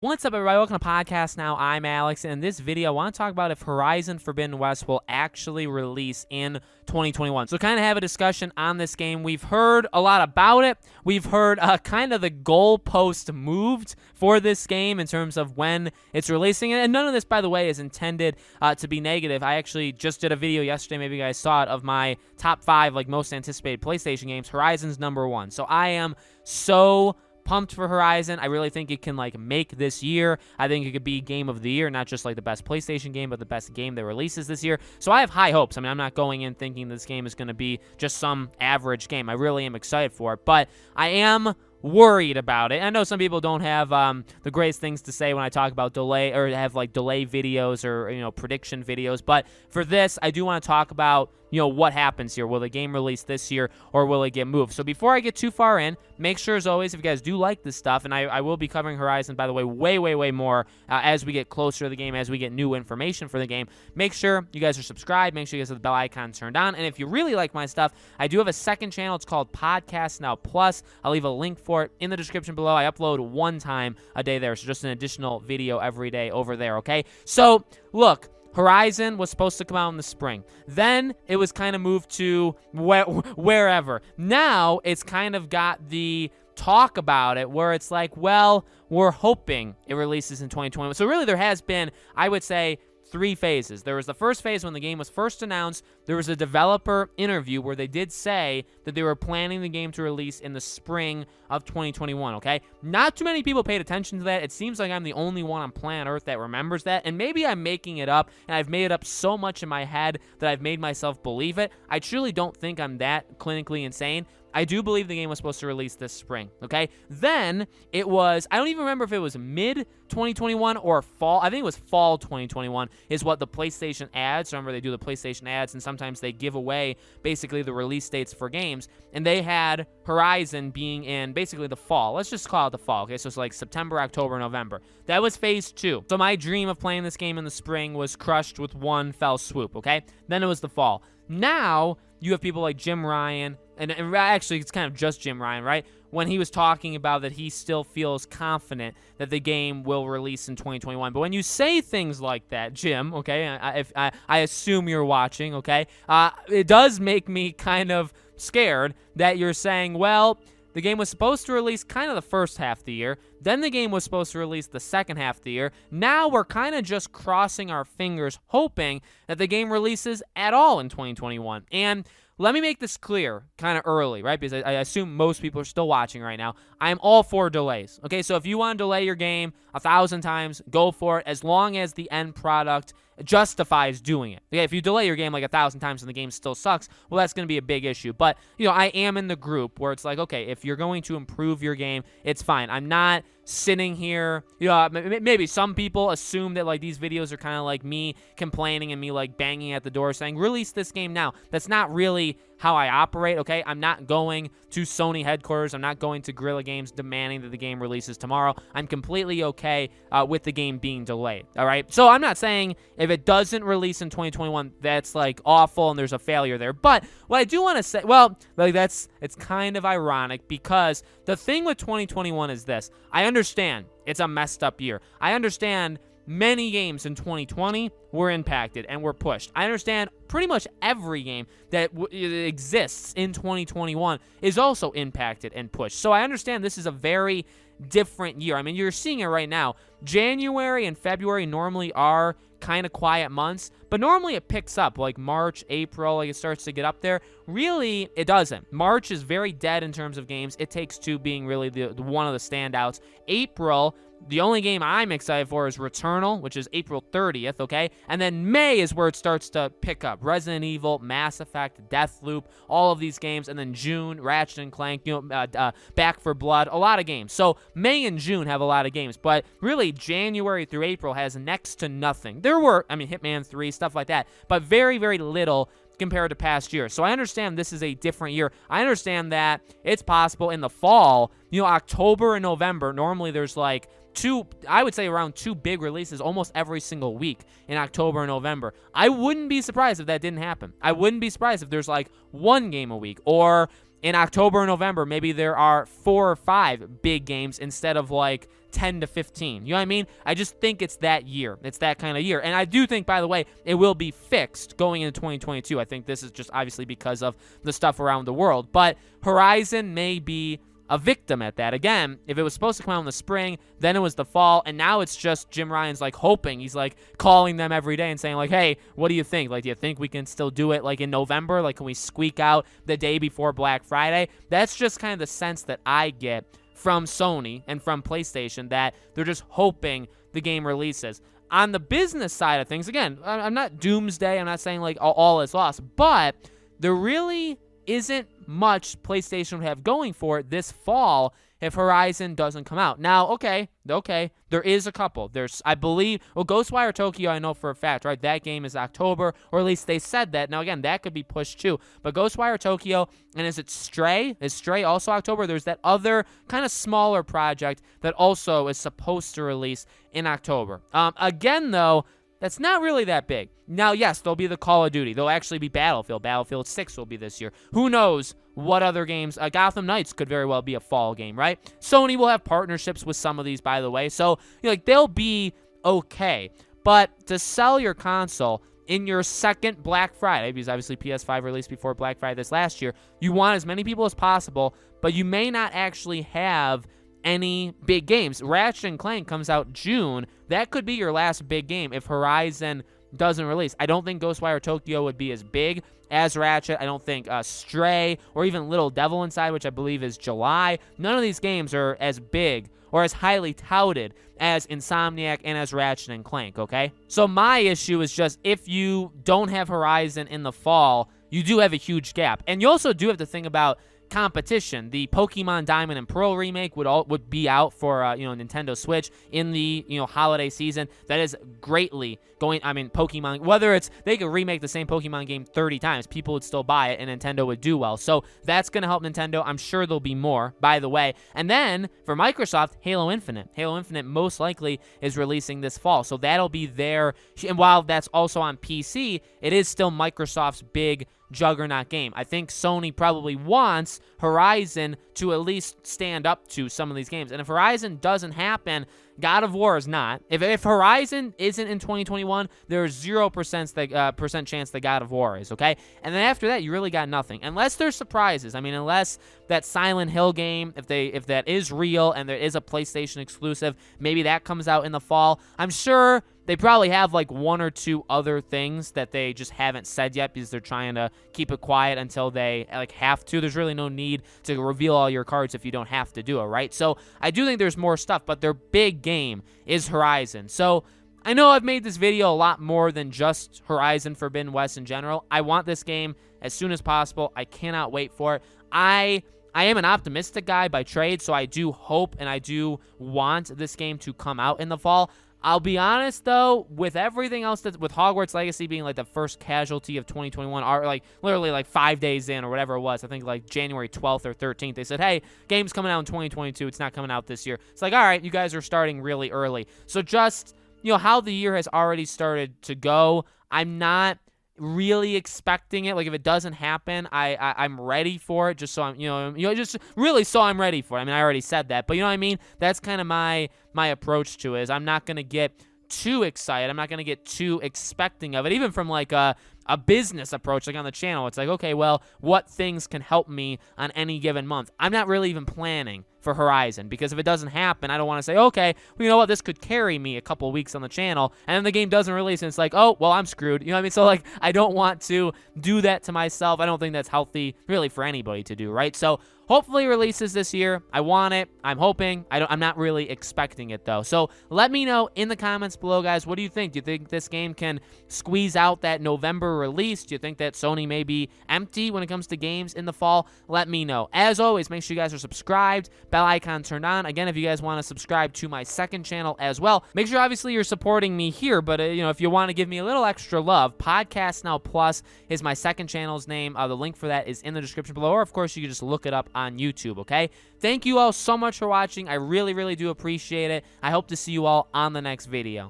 What's up, everybody? Welcome to Podcast Now. I'm Alex, and in this video, I want to talk about if Horizon Forbidden West will actually release in 2021. So kind of have a discussion on this game. We've heard a lot about it. We've heard kind of the goalpost moved for this game in terms of when it's releasing. And none of this, by the way, is intended to be negative. I actually just did a video yesterday, maybe you guys saw it, of my top 5 most anticipated PlayStation games. Horizon's #1. So I am so pumped for Horizon. I really think it can make this year. I think it could be game of the year, not just the best PlayStation game, but the best game that releases this year. So I have high hopes. I mean, I'm not going in thinking this game is going to be just some average game. I really am excited for it, but I am worried about it. I know some people don't have the greatest things to say when I talk about delay, or have delay videos or prediction videos, but for this I do want to talk about what happens here. Will the game release this year, or will it get moved? So before I get too far in, make sure, as always, if you guys do like this stuff, and I will be covering Horizon, by the way, way more as we get closer to the game, as we get new information for the game, make sure you guys are subscribed, make sure you guys have the bell icon turned on, and if you really like my stuff, I do have a second channel. It's called Podcast Now Plus. I'll leave a link for it in the description below. I upload one time a day there, so just an additional video every day over there, okay? So, look, Horizon was supposed to come out in the spring. Then it was kind of moved to wherever. Now it's kind of got the talk about it where it's like, well, we're hoping it releases in 2021. So really there has been, I would say, 3 phases. There was the first phase when the game was first announced. There was a developer interview where they did say that they were planning the game to release in the spring of 2021, okay? Not too many people paid attention to that. It seems like I'm the only one on planet Earth that remembers that, and maybe I'm making it up, and I've made it up so much in my head that I've made myself believe it. I truly don't think I'm that clinically insane. I do believe the game was supposed to release this spring, okay? Then it was, I don't even remember if it was mid-2021 or fall. I think it was fall 2021 is what the PlayStation ads, remember they do the PlayStation ads, and sometimes they give away basically the release dates for games, and they had Horizon being in basically the fall. Let's just call it the fall, okay? So it's September, October, November. That was phase 2. So my dream of playing this game in the spring was crushed with one fell swoop, okay? Then it was the fall. Now you have people like Jim Ryan, and actually it's kind of just Jim Ryan, right? When he was talking about that he still feels confident that the game will release in 2021. But when you say things like that, Jim, okay, I assume you're watching, okay, it does make me kind of scared that you're saying, well, the game was supposed to release kind of the first half of the year. Then the game was supposed to release the second half of the year. Now we're kind of just crossing our fingers, hoping that the game releases at all in 2021. And let me make this clear kind of early, right? Because I assume most people are still watching right now. I am all for delays, okay? So if you want to delay your game 1,000 times, go for it, as long as the end product justifies doing it. Okay, if you delay your game 1,000 times and the game still sucks, well, that's going to be a big issue. But, I am in the group where it's like, okay, if you're going to improve your game, it's fine. I'm not sitting here, maybe some people assume that these videos are kind of like me complaining and me banging at the door saying, release this game now. That's not really how I operate, okay? I'm not going to Sony headquarters. I'm not going to Guerrilla Games demanding that the game releases tomorrow. I'm completely okay with the game being delayed, all right? So I'm not saying if it doesn't release in 2021, that's awful and there's a failure there. But what I do want to say, well, it's kind of ironic, because the thing with 2021 is this. I understand it's a messed up year. I understand many games in 2020 were impacted and were pushed. I understand pretty much every game that exists in 2021 is also impacted and pushed. So I understand this is a very different year. I mean, you're seeing it right now. January and February normally are kind of quiet months, but normally it picks up March, April, it starts to get up there. Really, it doesn't. March is very dead in terms of games. It Takes Two being really the one of the standouts. April, the only game I'm excited for is Returnal, which is April 30th, okay? And then May is where it starts to pick up. Resident Evil, Mass Effect, Deathloop, all of these games. And then June, Ratchet & Clank, Back 4 Blood, a lot of games. So May and June have a lot of games. But really, January through April has next to nothing. There were, Hitman 3, stuff like that. But very, very little compared to past years. So I understand this is a different year. I understand that it's possible in the fall, October and November, normally there's I would say around 2 big releases almost every single week in October and November. I wouldn't be surprised if that didn't happen. I wouldn't be surprised if there's 1 game a week, or in October and November, maybe there are 4 or 5 big games instead of 10 to 15. You know what I mean? I just think it's that year. It's that kind of year. And I do think, by the way, it will be fixed going into 2022. I think this is just obviously because of the stuff around the world. But Horizon may be a victim at that. Again, if it was supposed to come out in the spring, then it was the fall, and now it's just Jim Ryan's like hoping. He's like calling them every day and saying like, hey, what do you think? Like, do you think we can still do it like in November? Like, can we squeak out the day before Black Friday? That's just kind of the sense that I get from Sony and from PlayStation, that they're just hoping the game releases. On the business side of things, again, I'm not doomsday. I'm not saying like all is lost, but there really isn't much PlayStation would have going for it this fall if Horizon doesn't come out. Now, okay, there is a couple. There's, I believe, well, Ghostwire Tokyo, I know for a fact, right? That game is October, or at least they said that. Now, again, that could be pushed too. But Ghostwire Tokyo, and is it Stray? Is Stray also October? There's that other kind of smaller project that also is supposed to release in October. Again, though, that's not really that big. Now, yes, there'll be the Call of Duty. There'll actually be Battlefield. Battlefield 6 will be this year. Who knows what other games? Gotham Knights could very well be a fall game, right? Sony will have partnerships with some of these, by the way. So, like, they'll be okay. But to sell your console in your second Black Friday, because obviously PS5 released before Black Friday this last year, you want as many people as possible, but you may not actually have any big games. Ratchet & Clank comes out June. That could be your last big game if Horizon doesn't release. I don't think Ghostwire Tokyo would be as big as Ratchet. I don't think Stray or even Little Devil Inside, which I believe is July. None of these games are as big or as highly touted as Insomniac and as Ratchet & Clank, okay? So my issue is just if you don't have Horizon in the fall, you do have a huge gap. And you also do have to think about competition. The Pokemon Diamond and Pearl remake would be out for Nintendo Switch in the holiday season. That is greatly going. I mean, Pokemon, whether it's they could remake the same Pokemon game 30 times, people would still buy it, and Nintendo would do well. So that's going to help Nintendo. I'm sure there'll be more, by the way. And then for Microsoft, Halo Infinite. Halo Infinite most likely is releasing this fall, so that'll be there. And while that's also on PC, it is still Microsoft's big juggernaut game. I think Sony probably wants Horizon to at least stand up to some of these games. And if Horizon doesn't happen, God of War is not. If Horizon isn't in 2021, there's 0% chance that God of War is, okay? And then after that, you really got nothing. Unless there's surprises. I mean, unless that Silent Hill game, if that is real and there is a PlayStation exclusive, maybe that comes out in the fall. I'm sure they probably have like one or two other things that they just haven't said yet because they're trying to keep it quiet until they like have to. There's really no need to reveal all your cards if you don't have to do it, right? So I do think there's more stuff, but their big game is Horizon. So I know I've made this video a lot more than just Horizon Forbidden West in general. I want this game as soon as possible. I cannot wait for it. I am an optimistic guy by trade, so I do hope and I do want this game to come out in the fall. I'll be honest, though, with everything else, with Hogwarts Legacy being like the first casualty of 2021, or like literally like 5 days in or whatever it was, I think like January 12th or 13th, they said, hey, game's coming out in 2022. It's not coming out this year. It's like, all right, you guys are starting really early. So just, how the year has already started to go, I'm not really expecting it. Like if it doesn't happen, I'm ready for it, just so I'm just really so I'm ready for it. I mean, I already said that, but you know what I mean? That's kind of my approach to it. Is I'm not going to get too excited. I'm not going to get too expecting of it, even from like a business approach, like on the channel. It's like, okay, well, what things can help me on any given month? I'm not really even planning for Horizon, because if it doesn't happen, I don't want to say, okay, well, you know what, this could carry me a couple weeks on the channel, and then the game doesn't release, and it's like, oh, well, I'm screwed. You know what I mean? So, like, I don't want to do that to myself. I don't think that's healthy, really, for anybody to do, right? So, hopefully it releases this year. I want it. I'm hoping. I'm not really expecting it, though. So, let me know in the comments below, guys. What do you think? Do you think this game can squeeze out that November release? Do you think that Sony may be empty when it comes to games in the fall? Let me know. As always, make sure you guys are subscribed, bell icon turned on. Again, if you guys want to subscribe to my second channel as well, make sure obviously you're supporting me here, but if you want to give me a little extra love, Podcast Now Plus is my second channel's name. The link for that is in the description below, or of course you can just look it up on YouTube, okay? Thank you all so much for watching. I really, really do appreciate it. I hope to see you all on the next video.